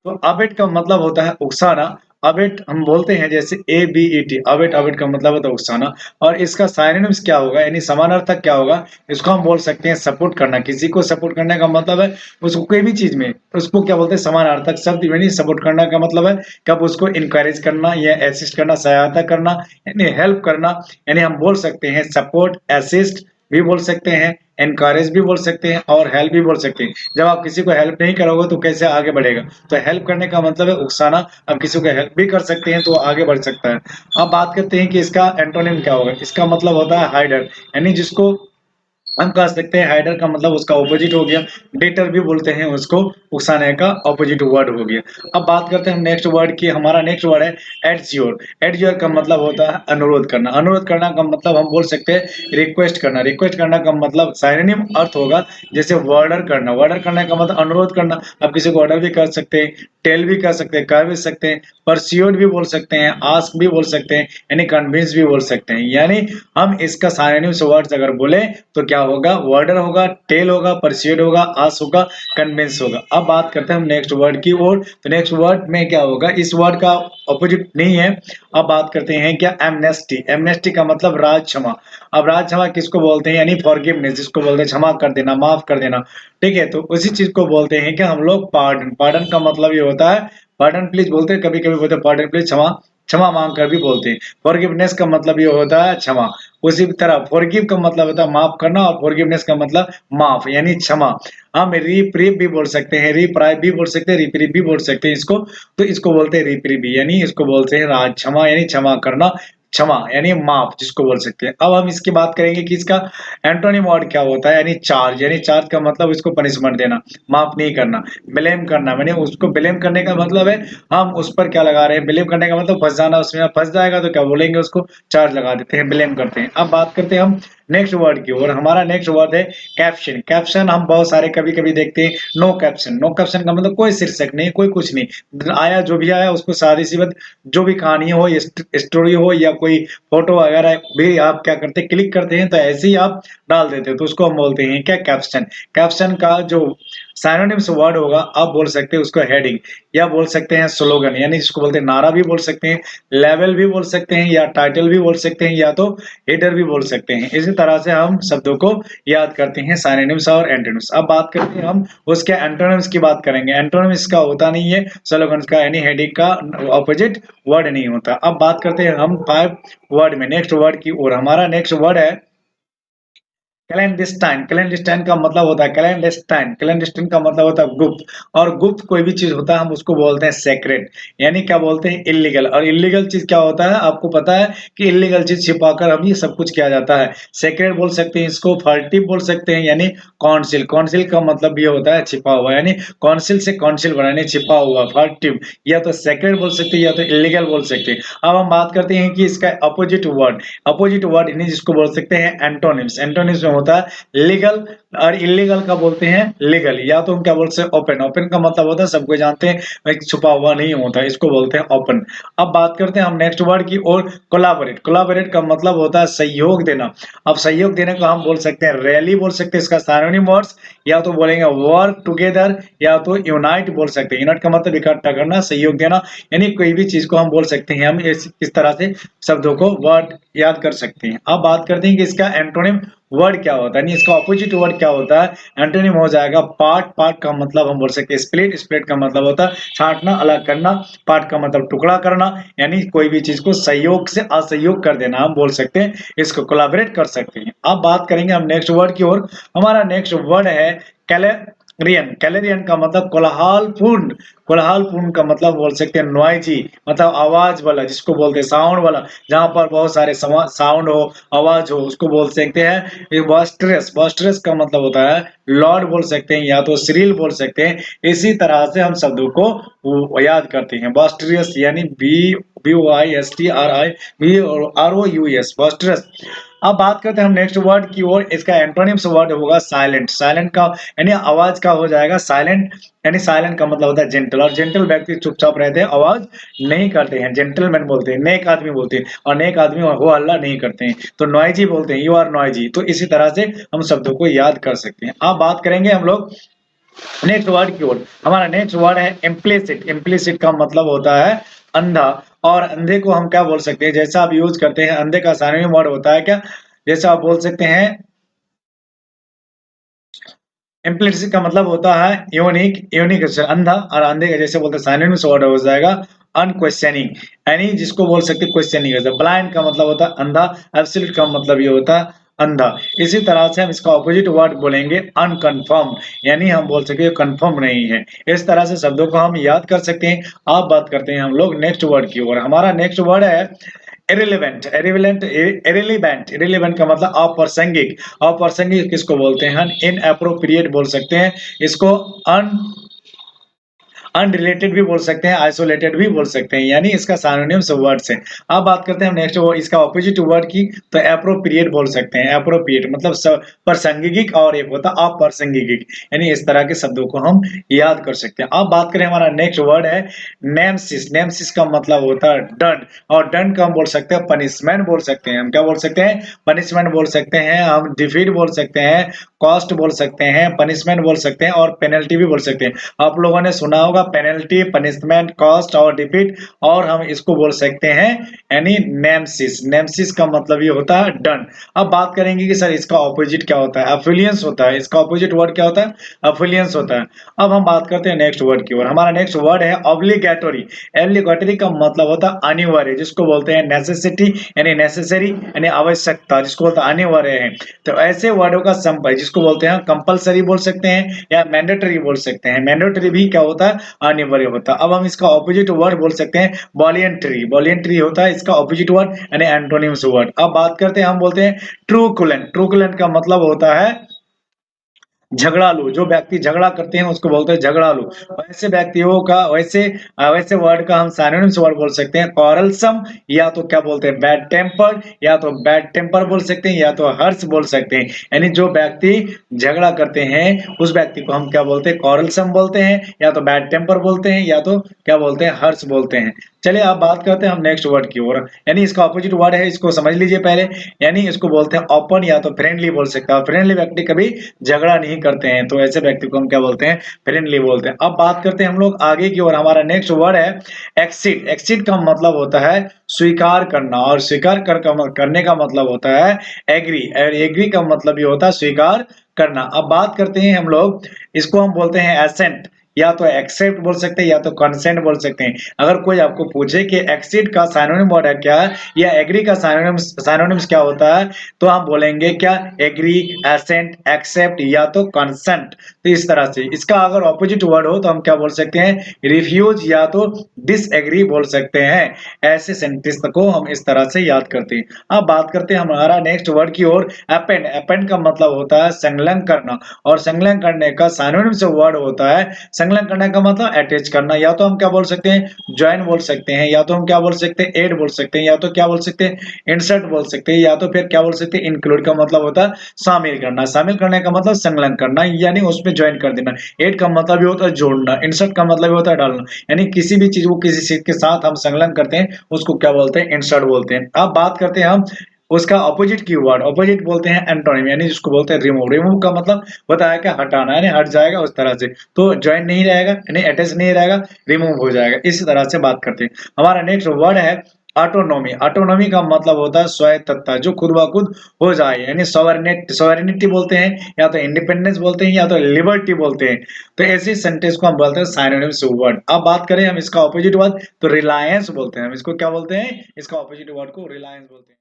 तो अबेट का मतलब होता है उकसाना। अबेट हम बोलते हैं जैसे ABET, अबेट, अबेट का मतलब होता है उकसाना। और इसका सिनोनिम्स क्या होगा, यानी समानार्थक क्या होगा? इसको हम बोल सकते हैं सपोर्ट करना। किसी को सपोर्ट करने का मतलब है उसको कोई भी चीज में, उसको क्या बोलते हैं? समानार्थक शब्द, यानी सपोर्ट करना का मतलब है कब उसको इनकरेज करना या असिस्ट करना, सहायता करना, यानी हेल्प करना। यानी हम बोल सकते हैं सपोर्ट, असिस्ट भी बोल सकते हैं, एनकरेज भी बोल सकते हैं और हेल्प भी बोल सकते हैं। जब आप किसी को हेल्प नहीं करोगे तो कैसे आगे बढ़ेगा? तो हेल्प करने का मतलब है उकसाना। अब किसी को हेल्प भी कर सकते हैं तो आगे बढ़ सकता है। अब बात करते हैं कि इसका एंटोनिम क्या होगा। इसका मतलब होता है हाइडर, यानी जिसको हम कह सकते हैं हाइडर का मतलब उसका ऑपोजिट हो गया। डेटर भी बोलते हैं उसको, उकसाने का ऑपोजिट वर्ड हो गया। अब बात करते हैं हम नेक्स्ट वर्ड की। हमारा नेक्स्ट वर्ड है एडज्योर। एडज्योर का मतलब होता है अनुरोध करना। अनुरोध करना का मतलब हम बोल सकते हैं रिक्वेस्ट करना। रिक्वेस्ट करना का मतलब साइनोनिम अर्थ होगा जैसे वर्डर करना। वर्डर करने का मतलब अनुरोध करना। आप किसी को ऑर्डर भी कर सकते हैं, टेल भी कर सकते हैं, कह भी सकते हैं, परस्यूड भी बोल सकते हैं, आस्क भी बोल सकते हैं, यानी कन्विंस भी बोल सकते हैं। यानी हम इसका साइनोनिम्स वर्ड्स अगर बोले तो क्या होगा? वर्डर होगा, टेल होगा, परस्यूड होगा, आस होगा, कन्विंस होगा। अब बात करते हैं हम नेक्स्ट वर्ड की ओर। तो नेक्स्ट वर्ड में क्या होगा? इस वर्ड का ऑपोजिट नहीं है। अब बात करते हैं क्या? एमनेस्टी। एमनेस्टी का मतलब राज क्षमा। अब राज क्षमा किसको बोलते हैं? यानी फॉरगिवनेस, जिसको बोलते हैं क्षमा कर देना, माफ कर देना। ठीक है, तो उसी चीज को बोलते हैं कि हम लोग पार्डन। पार्डन का मतलब ये होता है पार्डन प्लीज बोलते हैं, कभी कभी बोलते हैं पार्डन प्लीज, क्षमा, क्षमा मांग कर भी बोलते हैं। फॉरगिवनेस का मतलब ये होता है क्षमा। उसी तरह फॉरगिव का मतलब होता है माफ करना, और फॉरगिवनेस का मतलब माफ यानी क्षमा। हम रिप्रीव भी बोल सकते हैं, रिप्राइव भी बोल सकते हैं, रिप्रीव भी बोल सकते हैं इसको। तो इसको बोलते हैं रिप्रीव भी, यानी इसको बोलते हैं राज क्षमा, यानी क्षमा करना, क्षमा यानी माफ जिसको बोल सकते हैं। अब हम इसकी बात करेंगे कि इसका एंटोनिम वर्ड क्या होता है, यानी चार्ज। यानी चार्ज का मतलब इसको पनिशमेंट देना, माफ नहीं करना। ब्लेम करना, मैंने उसको ब्लेम करने का मतलब है हम उस पर क्या लगा रहे हैं। ब्लेम करने का मतलब फंस जाना, उसमें फंस जाएगा तो क्या बोलेंगे? उसको चार्ज लगा देते हैं, ब्लेम करते हैं। अब बात करते हैं हम नेक्स्ट वर्ड की और। हमारा नेक्स्ट वर्ड है कैप्शन। कैप्शन हम बहुत सारे कभी कभी देखते हैं। No caption. नो कैप्शन का मतलब कोई शीर्षक नहीं, कोई कुछ नहीं, आया जो भी आया उसको सादी सी बात, जो भी कहानी हो, स्टोरी हो या कोई फोटो वगैरह भी आप क्या करते हैं? क्लिक करते हैं तो ऐसे ही आप डाल देते हो, तो उसको हम बोलते हैं क्या? कैप्शन। कैप्शन का जो साइनोनिम्स वर्ड होगा आप बोल सकते हैं उसको हेडिंग, या बोल सकते हैं स्लोगन, यानी जिसको बोलते हैं नारा भी बोल सकते हैं, लेवल भी बोल सकते हैं, या टाइटल भी बोल सकते हैं, या तो हेडर भी बोल सकते हैं। इसी तरह से हम शब्दों को याद करते हैं, साइनोनिम्स और एंटोनिम्स। अब बात करते हैं हम उसके एंटोनिम्स की बात करेंगे। एंटोनिम्स का होता नहीं है स्लोगन का, यानी हेडिंग का ऑपोजिट वर्ड नहीं होता। अब बात करते हैं हम 5 वर्ड में नेक्स्ट वर्ड की और। हमारा नेक्स्ट वर्ड है क्लैंडस्टाइन। क्लैंडस्टाइन का मतलब होता है क्लैंडस्टाइन। क्लैंडस्टाइन का मतलब होता है गुप्त, और गुप्त कोई भी चीज होता है हम उसको बोलते हैं सेक्रेट, यानी क्या बोलते हैं? इलीगल। और इलीगल चीज क्या होता है आपको पता है कि इलीगल चीज छिपाकर हम ये सब कुछ किया जाता है। सेक्रेट बोल सकते हैं इसको, फर्टिव बोल सकते हैं, यानी कॉन्सिल। कॉन्सिल का मतलब ये होता है छिपा हुआ, यानी कॉन्सिल से कॉन्सिल बनाने, छिपा हुआ, फर्टिव। या तो सेक्रेट बोल सकते हैं या तो इलीगल बोल सकते हैं। अब हम बात करते हैं कि इसका अपोजिट वर्ड। अपोजिट वर्ड यानी जिसको बोल सकते हैं एंटोनिम्स। एंटोनिम्स में होता है लीगल, और इलीगल का बोलते हैं लीगल। या तो हम क्या बोलते हैं? ओपन। ओपन का मतलब होता है सबको जानते हैं, एक छुपा हुआ नहीं होता, इसको बोलते हैं ओपन। अब बात करते हैं हम नेक्स्ट वर्ड की और। कोलाबोरेट। कोलाबोरेट का मतलब होता है सहयोग देना। अब सहयोग देने को हम बोल सकते हैं रैली बोल सकते हैं, इसका सिनोनिम वर्ड्स, या तो बोलेंगे वर्क टुगेदर, या तो यूनाइट बोल सकते हैं। यूनाइट का मतलब इकट्ठा करना, सहयोग देना, यानी कोई भी चीज को हम बोल सकते हैं। हम इस तरह से शब्दों को वर्ड याद कर सकते हैं। अब बात करते हैं कि इसका एंटोनिम वर्ड क्या होता है, नहीं इसका ऑपोजिट वर्ड क्या होता है। एंटोनिम हो जाएगा पार्ट। पार्ट का मतलब हम बोल सकते हैं स्प्लिट। स्प्लिट का मतलब होता है छांटना, अलग करना। पार्ट का मतलब टुकड़ा करना, यानी कोई भी चीज को सहयोग से असहयोग कर देना, हम बोल सकते हैं इसको कोलैबोरेट कर सकते हैं। अब बात करेंगे हम नेक्स्ट वर्ड की ओर। हमारा नेक्स्ट वर्ड है कैलेरियन। कैलेरियन का मतलब कोलाहलपूर्ण। कोलाहलपूर्ण का मतलब बोल सकते हैं नॉइजी, मतलब आवाज वाला, जिसको बोलते हैं साउंड वाला, जहां पर बहुत सारे साउंड हो, आवाज हो, उसको बोल सकते हैं ये बॉस्टरस। बॉस्टरस का मतलब होता है लॉर्ड बोल सकते हैं, या तो श्रील बोल सकते हैं। इसी तरह से हम शब्दों को याद करते हैं। बॉस्टरस यानी BUISTRI और ROUS, बॉस्टरस। अब बात करते हैं हम नेक्स्ट वर्ड की ओर। इसका एंटोनिम्स वर्ड होगा साइलेंट। साइलेंट का यानी आवाज का हो जाएगा साइलेंट, यानी साइलेंट का मतलब होता है जेंटल, और जेंटल व्यक्ति चुपचाप रहते हैं, आवाज नहीं करते हैं, जेंटलमैन बोलते हैं, नेक आदमी बोलते हैं, और नेक आदमी हो हल्ला नहीं करते हैं, तो नॉइजी बोलते हैं, यू आर नॉइजी। तो इसी तरह से हम शब्दों को याद कर सकते हैं। अब बात करेंगे हम लोग नेक्स्ट वर्ड की ओर। हमारा नेक्स्ट वर्ड है इम्प्लिसिट। इम्प्लिसिट का मतलब होता है अंधा। और अंधे को हम क्या बोल सकते हैं, जैसा आप यूज करते हैं, अंधे का साइनोनिम वर्ड होता है क्या, जैसे आप बोल सकते हैं इम्प्लिसिट का मतलब होता है यूनिक। यूनिक अंधा, और अंधे का जैसे बोलते हैं साइनोनिम वर्ड हो जाएगा अनक्वेश्चनिंग, यानी जिसको बोल सकते हैं क्वेश्चन नहीं करते। ब्लाइंड का मतलब होता है अंधा। एब्सोल्यूट का मतलब ये होता है अंधा। इसी तरह से हम इसका ऑपोजिट वर्ड बोलेंगे अनकन्फर्म, यानी हम बोल सकते हैं कंफर्म नहीं है। इस तरह से शब्दों को हम याद कर सकते हैं। आप बात करते हैं हम लोग नेक्स्ट वर्ड की ओर। हमारा नेक्स्ट वर्ड है इरेलीवेंट। इरेलीवेंट, इरेलीवेंट, इरेलीवेंट का मतलब अप्रासंगिक। अप्रासंगिक किसको बोलते हैं, हम इनएप्रोप्रिएट बोल सकते हैं इसको। अन अनरिलेटेड भी बोल सकते हैं, आइसोलेटेड भी बोल सकते हैं, यानी इसका सिनोनिम्स वर्ड्स है। अब बात करते हैं हम नेक्स्ट वो इसका ऑपोजिट वर्ड की, तो एप्रोप्रिएट बोल सकते हैं। एप्रोप्रिएट मतलब प्रासंगिक, और एक होता है अप्रासंगिक, यानी इस तरह के शब्दों को हम याद कर सकते हैं। अब बात करें हमारा नेक्स्ट वर्ड है नेमसिस। नेमसिस का मतलब होता है दंड, और दंड का हम बोल सकते हैं पनिशमेंट बोल सकते हैं। हम क्या बोल सकते हैं, पनिशमेंट बोल सकते हैं, हम डिफीट बोल सकते हैं, कॉस्ट बोल सकते हैं, पनिशमेंट बोल सकते हैं, और पेनल्टी भी बोल सकते हैं। आप लोगों ने सुना होगा पेनल्टी, पनिशमेंट, कॉस्ट और डिफीट, और हम इसको बोल सकते हैं यानी नेमसिस। नेमसिस का मतलब ये होता है दंड। अब बात करेंगे कि सर इसका ऑपोजिट क्या होता है, अफिलियंस होता है। इसका ऑपोजिट वर्ड क्या होता है, अफिलियंस होता है। अब हम बात करते हैं नेक्स्ट वर्ड की ओर। हमारा नेक्स्ट वर्ड है ऑब्लिगेटरी। ऑब्लिगेटरी का मतलब होता है अनिवार्य, जिसको बोलते हैं नेसेसिटी, यानी नेसेसरी, यानी आवश्यकता, जिसको बोलते हैं अनिवार्य है। तो ऐसे वर्डों का संपर्क जिसको बोलते हैं कंपलसरी बोल सकते हैं, या मैंडेटरी बोल सकते हैं। मैंडेटरी भी क्या होता है, अनिवार्य होता है। अब हम इसका ऑपोजिट वर्ड बोल सकते हैं वॉलंटरी। वॉलंटरी होता है इसका ऑपोजिट वर्ड, यानी एंटोनिम्स वर्ड। अब बात करते हैं, हम बोलते हैं ट्रूकुलेंट। ट्रूकुलेंट का मतलब होता है झगड़ालू। जो व्यक्ति झगड़ा करते हैं उसको बोलते हैं झगड़ालू। वैसे व्यक्तियों का वैसे वर्ड का हम सिनोनिम्स वर्ड बोल सकते हैं क्वारलसम, या तो क्या बोलते हैं बैड टेम्पर, या तो बैड टेम्पर बोल सकते हैं, या तो हर्ष बोल सकते हैं। यानी जो व्यक्ति झगड़ा करते हैं उस व्यक्ति को हम क्या बोलते हैं, क्वारलसम बोलते हैं, या तो बैड टेम्पर बोलते हैं, या तो क्या बोलते हैं, हर्ष बोलते हैं। चलिए अब बात करते हैं हम नेक्स्ट वर्ड की ओर। यानी इसका ऑपोजिट वर्ड है, इसको समझ लीजिए पहले। यानी इसको बोलते हैं ओपन, या तो फ्रेंडली बोल सकते हैं। फ्रेंडली व्यक्ति कभी झगड़ा नहीं करते हैं, तो ऐसे व्यक्ति को हम क्या बोलते हैं, फ्रेंडली बोलते हैं। अब बात करते हैं हम लोग आगे की ओर। हमारा नेक्स्ट वर्ड है एक्सीड। एक्सीड का मतलब होता है स्वीकार करना, और स्वीकार करने का मतलब होता है एग्री, और एग्री का मतलब ये होता है स्वीकार करना। अब बात करते हैं हम लोग, इसको हम बोलते हैं एसेंट, या तो एक्सेप्ट बोल सकते हैं, या तो कंसेंट बोल सकते हैं। अगर कोई आपको पूछे कि एक्सीड का सिनोनिम वर्ड है क्या, या एग्री का सिनोनिम्स क्या होता है, तो हम बोलेंगे क्या, एग्री, एसेंट, एक्सेप्ट, या तो कंसेंट। तो इस तरह से इसका अगर ऑपोजिट वर्ड हो तो हम क्या बोल सकते हैं, रिफ्यूज, या तो डिसएग्री बोल सकते हैं। ऐसे सेंटेंस को हम इस तरह से याद करते हैं। अब बात करते हैं हमारा नेक्स्ट वर्ड की ओर, अपेंड। अपेंड का मतलब होता है संलग्न करना, और संलग्न करने का सिनोनिम से वर्ड होता है, संलग्न करने का मतलब अटैच करना। या तो हम क्या बोल सकते हैं, ज्वाइन बोल सकते हैं, या तो हम क्या बोल सकते हैं, ऐड बोल सकते हैं, या तो क्या बोल सकते हैं, इंसर्ट बोल सकते हैं, या तो फिर क्या बोल सकते हैं, इंक्लूड का मतलब होता है शामिल करना। शामिल करने का मतलब संलग्न करना, यानी उसमें ज्वाइन कर देना। ऐड का मतलब भी होता है जोड़ना। इंसर्ट का मतलब भी होता है डालना, यानी किसी भी चीज को किसी चीज के साथ हम संलग्न करते हैं उसको क्या बोलते हैं, इंसर्ट बोलते हैं। अब बात करते हैं हम उसका ऑपोजिट की वर्ड। ऑपोजिट बोलते हैं एंटोनिम, यानी जिसको बोलते हैं रिमूव। रिमूव का मतलब होता है क्या, हटाना, यानी हट जाएगा उस तरह से। तो ज्वाइन नहीं रहेगा, यानी अटैच नहीं रहेगा, रिमूव हो जाएगा। इसी तरह से बात करते हैं। हमारा नेक्स्ट वर्ड है ऑटोनॉमी। ऑटोनॉमी का मतलब होता है स्वायत्तता, जो खुद ब खुद हो जाए, यानी सॉवरेनिटी बोलते हैं, या तो इंडिपेंडेंस बोलते हैं, या तो लिबर्टी बोलते हैं। तो ऐसी सेंटेंस को हम बोलते हैं सिनोनिम्स वर्ड। अब बात करें हम इसका ऑपोजिट वर्ड, तो रिलायंस बोलते हैं। हम इसको क्या बोलते हैं, इसका ऑपोजिट वर्ड को रिलायंस बोलते हैं।